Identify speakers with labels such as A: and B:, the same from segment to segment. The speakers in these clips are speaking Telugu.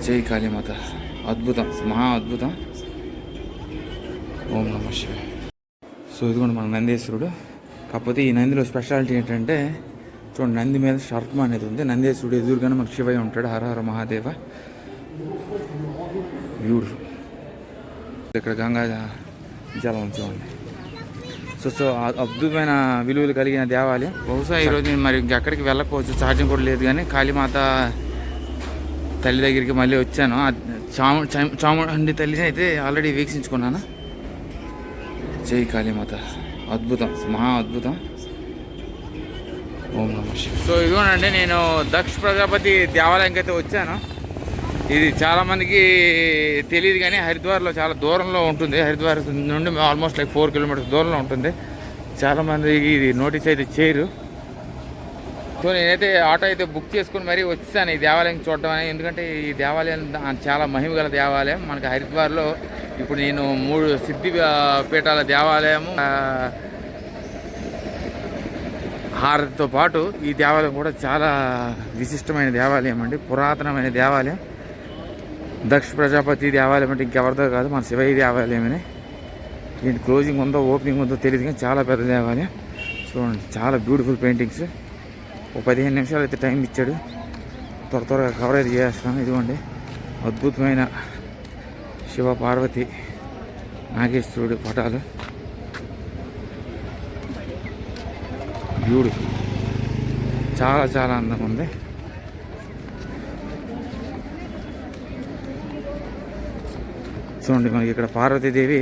A: జై కాళీమాత. అద్భుతం, మహా అద్భుతం. ఓం నమః శివాయ. సో ఇదిగోండి మన నందీశ్వరుడు. కాకపోతే ఈ నందిలో స్పెషాలిటీ ఏంటంటే చూడండి, నంది మీద సర్పం అనేది ఉంది. నందీశ్వరుడు ఎదురుగానే మనకు శివయ్య ఉంటాడు. హర హర మహాదేవ. బ్యూటిఫుల్. ఇక్కడ గంగా జలం చూడండి. సో అద్భుతమైన విలువలు కలిగిన దేవాలయం. బహుశా ఈరోజు నేను మరి ఇంకెక్కడికి వెళ్ళకపోవచ్చు, ఛార్జింగ్ కూడా లేదు. కానీ కాళీమాత తల్లి దగ్గరికి మళ్ళీ వచ్చాను. చాముండి తల్లిని అయితే ఆల్రెడీ వీక్షించుకున్నాను. జై కాళీమాత. అద్భుతం, మహా అద్భుతం. ఓం నమః శివాయ. సో ఇదిగోనండి, నేను దక్ష ప్రజాపతి దేవాలయంకి అయితే వచ్చాను. ఇది చాలామందికి తెలియదు కానీ హరిద్వార్లో చాలా దూరంలో ఉంటుంది. హరిద్వార్ నుండి ఆల్మోస్ట్ లైక్ 4 కిలోమీటర్స్ దూరంలో ఉంటుంది. చాలామందికి ఇది నోటీస్ అయితే చేయరు. సో నేనైతే ఆటో అయితే బుక్ చేసుకుని మరీ వచ్చాను ఈ దేవాలయం చూడడం అని. ఎందుకంటే ఈ దేవాలయం చాలా మహిమ గల దేవాలయం. మనకి హరిద్వార్లో ఇప్పుడు నేను 3 సిద్ధి పీఠాల దేవాలయము హారతితో పాటు ఈ దేవాలయం కూడా చాలా విశిష్టమైన దేవాలయం అండి. పురాతనమైన దేవాలయం. దక్ష ప్రజాపతి దేవాలయం అంటే ఇంకెవరితో కాదు, మన శివయ్య దేవాలయమని. ఏంటి క్లోజింగ్ ఉందో ఓపెనింగ్ ఉందో తెలియదు కానీ చాలా పెద్ద దేవాలయం. చూడండి, చాలా బ్యూటిఫుల్ పెయింటింగ్స్. ఒక 15 నిమిషాలు అయితే టైం ఇచ్చాడు. త్వరగా కవర్ అయితే చేస్తాను. ఇదిగోండి, అద్భుతమైన శివ పార్వతి నాగేశ్వరుడు పటాలు. బ్యూటిఫుల్, చాలా చాలా అందంగా ఉంది. చూడండి, మనకి ఇక్కడ పార్వతీదేవి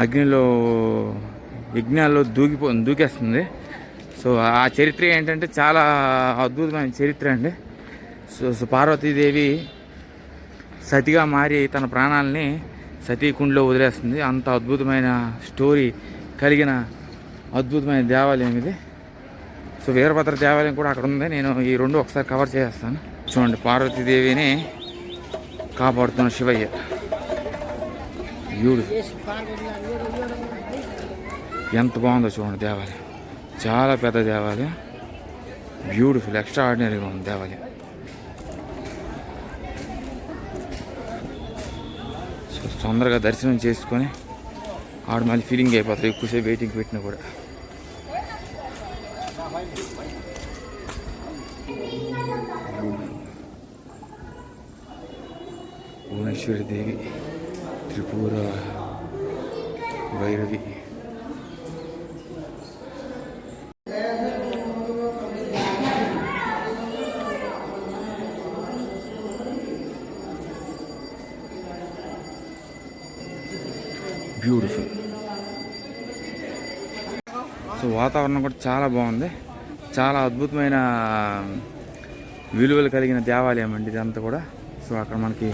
A: అగ్నిలో యజ్ఞాల్లో దూకేస్తుంది. సో ఆ చరిత్ర ఏంటంటే చాలా అద్భుతమైన చరిత్ర అండి. సో పార్వతీదేవి సతిగా మారి తన ప్రాణాలని సతీకుండిలో వదిలేస్తుంది. అంత అద్భుతమైన స్టోరీ కలిగిన అద్భుతమైన దేవాలయం ఇది. సో వీరభద్ర దేవాలయం కూడా అక్కడ ఉంది. నేను ఈ 2 ఒకసారి కవర్ చేస్తాను. చూడండి, పార్వతీదేవిని కాపాడుతున్న శివయ్య. ఎంత బాగుందో చూడండి దేవాలయం. చాలా పెద్ద దేవాలయం. బ్యూటిఫుల్, ఎక్స్ట్రా ఆర్డినరీగా ఉంది దేవాలయం. సో తొందరగా దర్శనం చేసుకొని ఆడ మళ్ళీ ఫీలింగ్ అయిపోతుంది ఎక్కువసేపు వెయిటింగ్ పెట్టినా కూడా. భువనేశ్వరి దేవి, త్రిపుర భైరవి. బ్యూటిఫుల్. సో వాతావరణం కూడా చాలా బాగుంది. చాలా అద్భుతమైన విలువలు కలిగిన దేవాలయం అండి ఇదంతా కూడా. సో అక్కడ మనకి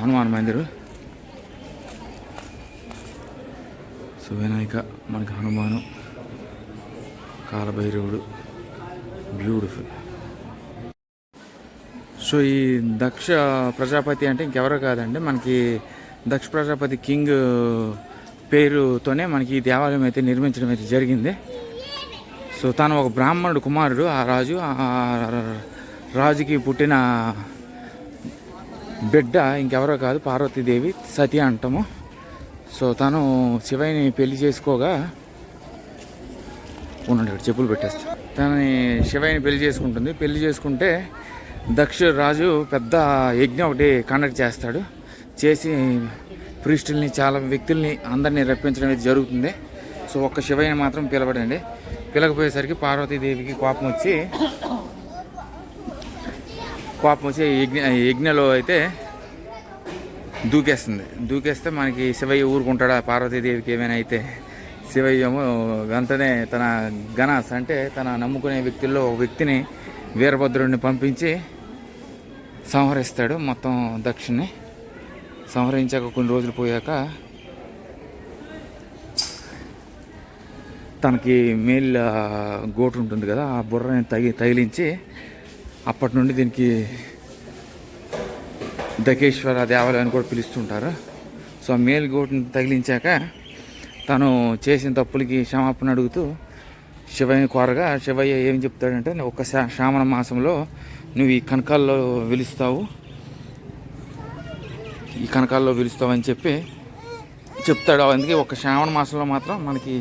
A: హనుమాన్ మందిరు. సో వినాయక, మనకి హనుమాను, కాలభైరవుడు. బ్యూటిఫుల్. సో ఈ దక్ష ప్రజాపతి అంటే ఇంకెవరో కాదండి, మనకి దక్ష ప్రజాపతి కింగ్ పేరుతోనే మనకి ఈ దేవాలయం అయితే నిర్మించడం అయితే జరిగింది. సో తను ఒక బ్రాహ్మణుడు కుమారుడు. ఆ రాజుకి పుట్టిన బిడ్డ ఇంకెవరో కాదు, పార్వతీదేవి, సతి అంటాము. సో తను శివయ్యని పెళ్లి చేసుకోగా ఉండండి, చెప్పులు పెట్టేస్తా. తనని శివయ్యని పెళ్లి చేసుకుంటుంది. పెళ్లి చేసుకుంటే దక్ష రాజు పెద్ద యజ్ఞం ఒకటి కండక్ట్ చేస్తాడు. చేసి ప్రీస్టుల్ని, చాలా వ్యక్తుల్ని, అందరినీ రప్పించడం అయితే జరుగుతుంది. సో ఒక్క శివయ్యని మాత్రం పిలవడండి. పిలకపోయేసరికి పార్వతీదేవికి కోపం వచ్చి యజ్ఞలో అయితే దూకేస్తే మనకి శివయ్య ఊరుకుంటాడా? పార్వతీదేవికి ఏమైనా అయితే శివయ్యేమో వెంటనే తన గణాస్ అంటే తన నమ్ముకునే వ్యక్తుల్లో ఒక వ్యక్తిని, వీరభద్రుడిని పంపించి సంహరిస్తాడు మొత్తం దక్షిణని. సంహరించాక కొన్ని రోజులు పోయాక తనకి మేల్ గోటు ఉంటుంది కదా, ఆ బుర్రని తగిలించి అప్పటి నుండి దీనికి దకేశ్వర దేవాలయం అని కూడా పిలుస్తుంటారు. సో ఆ మేల్ గోటుని తగిలించాక తను చేసిన తప్పులకి క్షమాపణ అడుగుతూ శివయ్యని కోరగా శివయ్య ఏం చెప్తాడంటే ఒక శ్రావణ మాసంలో నువ్వు ఈ కనకాల్లో వెలుస్తావు, ఈ కనకాల్లో వెలుస్తావు అని చెప్పి చెప్తాడు. అందుకే ఒక శ్రావణ మాసంలో మాత్రం మనకి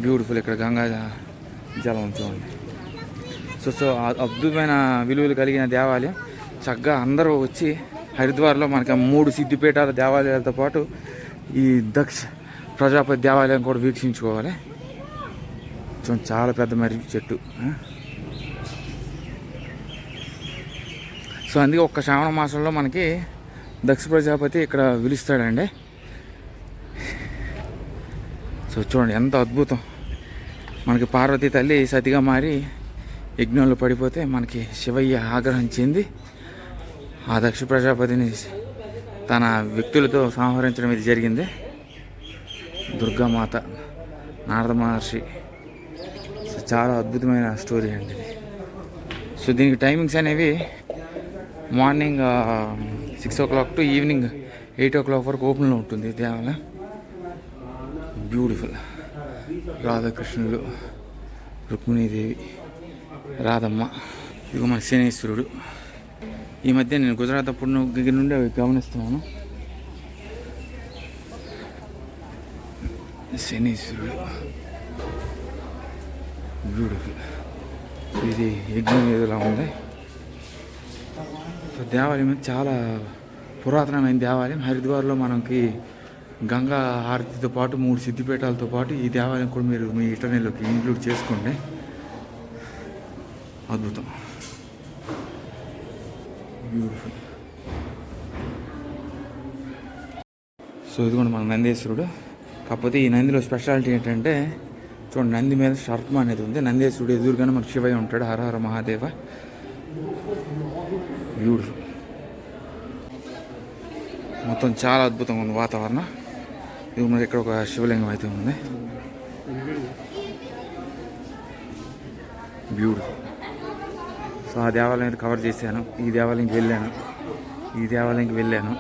A: బ్యూటిఫుల్ ఇక్కడ గంగా జలం చూడండి. సో అద్భుతమైన విలువలు కలిగిన దేవాలయం. చక్కగా అందరూ వచ్చి హరిద్వార్లో మనకి 3 సిద్ధిపీఠాల దేవాలయాలతో పాటు ఈ దక్ష ప్రజాపతి దేవాలయం కూడా వీక్షించుకోవాలి. చూడండి చాలా పెద్ద మర్రి చెట్టు. సో అందుకే ఒక్క శ్రావణ మాసంలో మనకి దక్ష ప్రజాపతి ఇక్కడ పిలుస్తాడండి. సో చూడండి ఎంత అద్భుతం. మనకి పార్వతీ తల్లి సతిగా మారి యజ్ఞంలో పడిపోతే మనకి శివయ్య ఆగ్రహం చెంది ఆ దక్ష ప్రజాపతిని తన వ్యక్తులతో సంహరించడం ఇది జరిగింది. దుర్గామాత, నారద మహర్షి. సో చాలా అద్భుతమైన స్టోరీ అండి ఇది. సో దీనికి టైమింగ్స్ అనేవి morning 6 o'clock to evening 8 o'clock వరకు ఓపెన్లో ఉంటుంది దేవాలయం. బ్యూటిఫుల్. రాధాకృష్ణుడు, రుక్మిణీదేవి, రాధమ్మ. ఇదిగో మన శనేశ్వరుడు. ఈ మధ్య నేను గుజరాత్ అప్పుడు దగ్గర నుండి అవి గమనిస్తున్నాను. శనీశ్వరుడు బ్యూటిఫుల్. ఇది యజ్ఞం ఏదోలా ఉంది. సో దేవాలయం చాలా పురాతనమైన దేవాలయం. హరిద్వార్లో మనకి గంగా హారతితో పాటు 3 సిద్ధిపీఠాలతో పాటు ఈ దేవాలయం కూడా మీరు మీ ఇంటర్నెట్లోకి ఇంక్లూడ్ చేసుకోండి. అద్భుతం. బ్యూటిఫుల్. సో ఇదిగోండి మన నందేశ్వరుడు. కాకపోతే ఈ నందిలో స్పెషాలిటీ ఏంటంటే చూడండి, నంది మీద సర్పం అనేది ఉంది. నందేశ్వరుడు ఎదురుగానే మనకు శివయ్య ఉంటాడు. హర హర మహాదేవ. బ్యూటిఫుల్. మొత్తం చాలా అద్భుతంగా ఉంది వాతావరణం. ఇది మనకి ఇక్కడ ఒక శివలింగం అయితే ఉంది. బ్యూటిఫుల్. సో ఆ దేవాలయం అయితే కవర్ చేశాను. ఈ దేవాలయంకి వెళ్ళాను.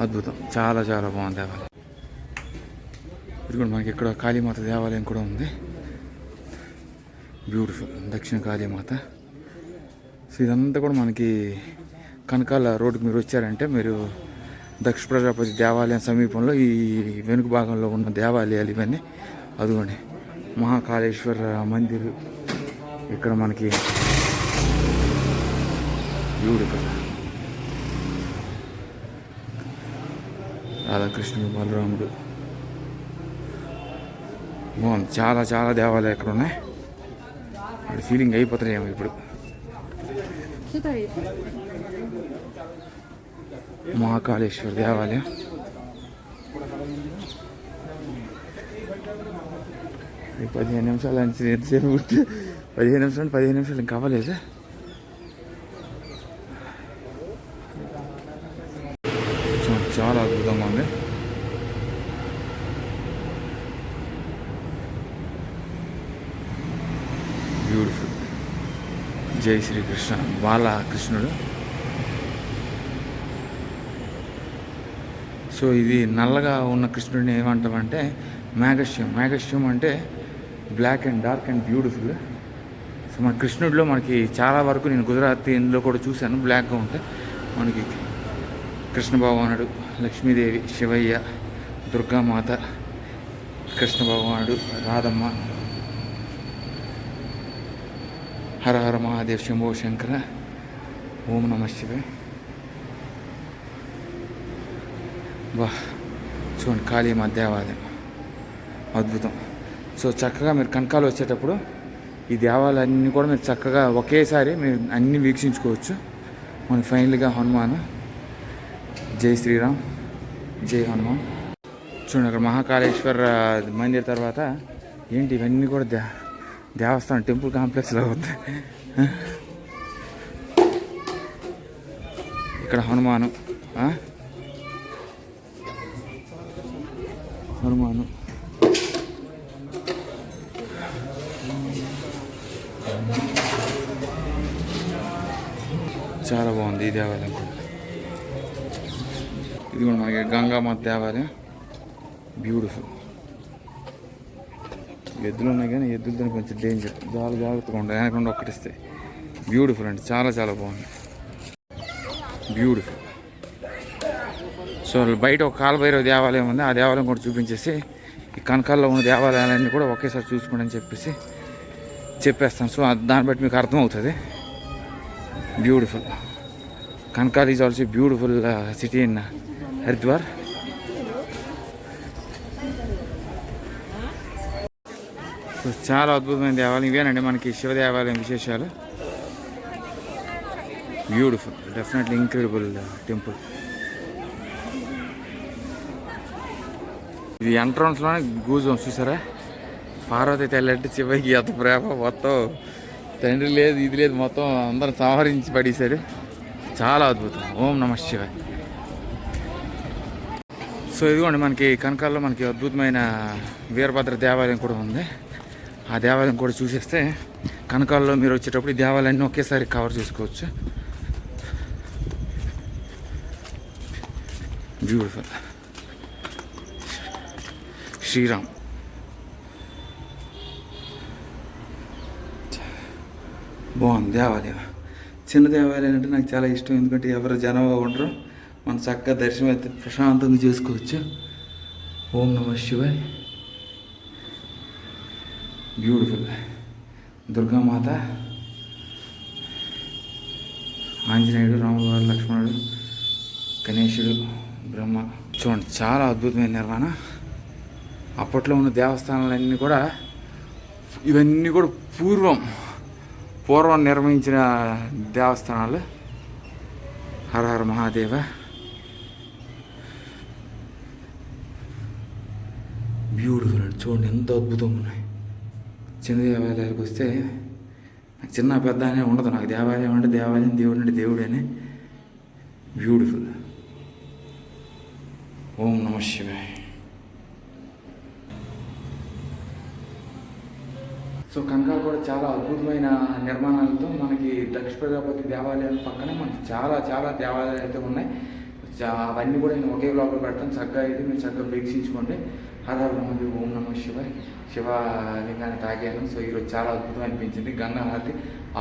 A: అద్భుతం. చాలా చాలా బాగుంది దేవాలయం. ఇది కూడా మనకి ఇక్కడ కాళీమాత దేవాలయం కూడా ఉంది. బ్యూటిఫుల్. దక్షిణ కాళీమాత. సో ఇదంతా కూడా మనకి కనకాల రోడ్డుకి మీరు వచ్చారంటే మీరు దక్ష ప్రజాపతి దేవాలయం సమీపంలో ఈ వెనుక భాగంలో ఉన్న దేవాలయాలు ఇవన్నీ. అదిగోండి మహాకాళేశ్వర మందిర్ ఇక్కడ మనకి బ్యూటిఫుల్. రాధాకృష్ణుడు, బలరాముడు. బాగుంది. చాలా చాలా దేవాలయాలు ఇక్కడ ఉన్నాయి. అది ఫీలింగ్ అయిపోతున్నాయేమో ఇప్పుడు. మహాకాళేశ్వర దేవాలయం. 15 నిమిషాలు అని ఎంతసేపు 15 నిమిషాలు ఇంకా అవ్వలేదు. చాలా అద్భుతంగా ఉంది. బ్యూటిఫుల్. జై శ్రీకృష్ణ. బాలకృష్ణుడు. సో ఇది నల్లగా ఉన్న కృష్ణుడిని ఏమంటామంటే మ్యాగస్ట్యూమ్ అంటే black and dark and beautiful. So మన కృష్ణుడిలో మనకి చాలా వరకు నేను గుజరాత్ ఇందులో కూడా చూశాను. బ్లాక్గా ఉంటే మనకి కృష్ణ భగవానుడు, లక్ష్మీదేవి, శివయ్య, దుర్గామాత, కృష్ణ భగవానుడు, రాధమ్మ, హర హర మహాదేవ్, శంభో శంకర, ఓం నమ శివాయ. వాహ్ చూడండి కాళీమాత దేవాలయం అద్భుతం. సో చక్కగా మీరు కనకాలు వచ్చేటప్పుడు ఈ దేవాలయాన్ని కూడా మీరు చక్కగా ఒకేసారి మీరు అన్నీ వీక్షించుకోవచ్చు. మనకి ఫైనల్గా హనుమాన్. జై శ్రీరామ్, జై హనుమాన్. చూడండి అక్కడ మహాకాళేశ్వర మందిర్ తర్వాత ఏంటి ఇవన్నీ కూడా దేవస్థానం టెంపుల్ కాంప్లెక్స్లో ఉంది. ఇక్కడ హనుమాను చాలా బాగుంది ఈ దేవాలయం కూడా. ఇది కూడా మనకి గంగామాత దేవాలయం, బ్యూటిఫుల్. ఎద్దులు ఉన్నాయి కానీ ఎద్దులతో కొంచెం డేంజర్, జాగ్రత్తగా ఉంటాయి, వెనకుండా ఒక్కటిస్తాయి. బ్యూటిఫుల్ అండి, చాలా చాలా బాగుంది, బ్యూటిఫుల్. సో బయట ఒక కాలభైరవ దేవాలయం ఉంది, ఆ దేవాలయం కూడా చూపించేసి ఈ కనకాల్లో ఉన్న దేవాలయాలన్నీ కూడా ఒకేసారి చూసుకోండి అని చెప్పేస్తాను. సో దాన్ని బట్టి మీకు అర్థమవుతుంది. Beautiful. Kankhal is also beautiful city in Haridwar. So చాలా అద్భుతమైన దేవాలయం ఇవేనండి మనకి శివ దేవాలయం విశేషాలు. Beautiful, definitely incredible temple. ఇది ఎంట్రన్స్లోనే గూజం చూసారా, పార్వతి తల్లి అంటే శివకి ఎంత ప్రేమ, మొత్తం తండ్రి లేదు ఇది లేదు, మొత్తం అందరం సంహరించి పడేశారు. చాలా అద్భుతం. ఓం నమః శివాయ. సో ఇదిగోండి మనకి కనకాల్లో మనకి అద్భుతమైన వీరభద్ర దేవాలయం కూడా ఉంది. ఆ దేవాలయం కూడా చూసేస్తే కనకాల్లో మీరు వచ్చేటప్పుడు ఈ దేవాలయాన్ని ఒకేసారి కవర్ చేసుకోవచ్చు. బ్యూటిఫుల్. శ్రీరామ్. బాగుంది దేవాలయం. చిన్న దేవాలయం అంటే నాకు చాలా ఇష్టం, ఎందుకంటే ఎవరు జనాభా ఉండరు, మనం చక్కగా దర్శనం అయితే ప్రశాంతంగా చేసుకోవచ్చు. ఓం నమః శివాయ్. బ్యూటిఫుల్. దుర్గామాత, ఆంజనేయుడు, రాముడు, లక్ష్మణుడు, గణేశుడు, బ్రహ్మ. చూడండి చాలా అద్భుతమైన నిర్మాణ. అప్పట్లో ఉన్న దేవస్థానాలన్నీ కూడా ఇవన్నీ కూడా పూర్వం నిర్మించిన దేవస్థానాలు. హర హర మహాదేవ. బ్యూటిఫుల్ అండి, చూడండి ఎంత అద్భుతంగా ఉన్నాయి. చిన్న దేవాలయాలకు వస్తే నాకు చిన్న పెద్ద అనే ఉండదు, నాకు దేవాలయం అంటే దేవాలయం, దేవుడు అంటే దేవుడు అని. బ్యూటిఫుల్. ఓం నమః శివాయ. సో కనకాల్ కూడా చాలా అద్భుతమైన నిర్మాణాలతో మనకి దక్ష ప్రజాపతి దేవాలయాల పక్కనే మనకి చాలా చాలా దేవాలయాలు అయితే ఉన్నాయి. అవన్నీ కూడా నేను ఒకే బ్లాగ్లో పెడతాను, చక్కగా అయితే మీరు చక్కగా వీక్షించుకోండి. హర హర మహాదేవ్. ఓం నమః శివాయ. శివలింగాన్ని తాగాను. సో ఈరోజు చాలా అద్భుతం అనిపించింది. గంగా హారతి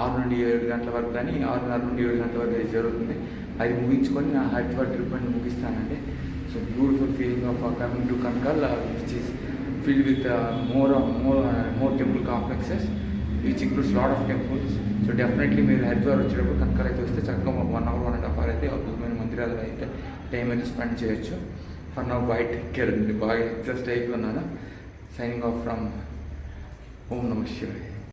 A: 6 నుండి 7 గంటల వరకు కానీ 6:30 నుండి 7 గంటల వరకు జరుగుతుంది. అది ముగించుకొని నా హరిద్వార్ ట్రిప్ అని ముగిస్తానండి. So beautiful feeling of coming to Kankhal, which is filled with more temple complexes, which includes lot of temples. So definitely మీరు హరిద్వార్ వచ్చేటప్పుడు కనకాల్ అయితే వస్తే చక్కగా 1 hour 1.5 hour అయితే అద్భుతమైన మందిరాలు అయితే టైం అయితే స్పెండ్ చేయొచ్చు. For now by, take care అండి. బాగా ఎగ్జాస్ట్ అయిపోయి ఉన్నాను. సైనింగ్ ఆఫ్ ఫ్రమ్ ఓం నమః శివాయ.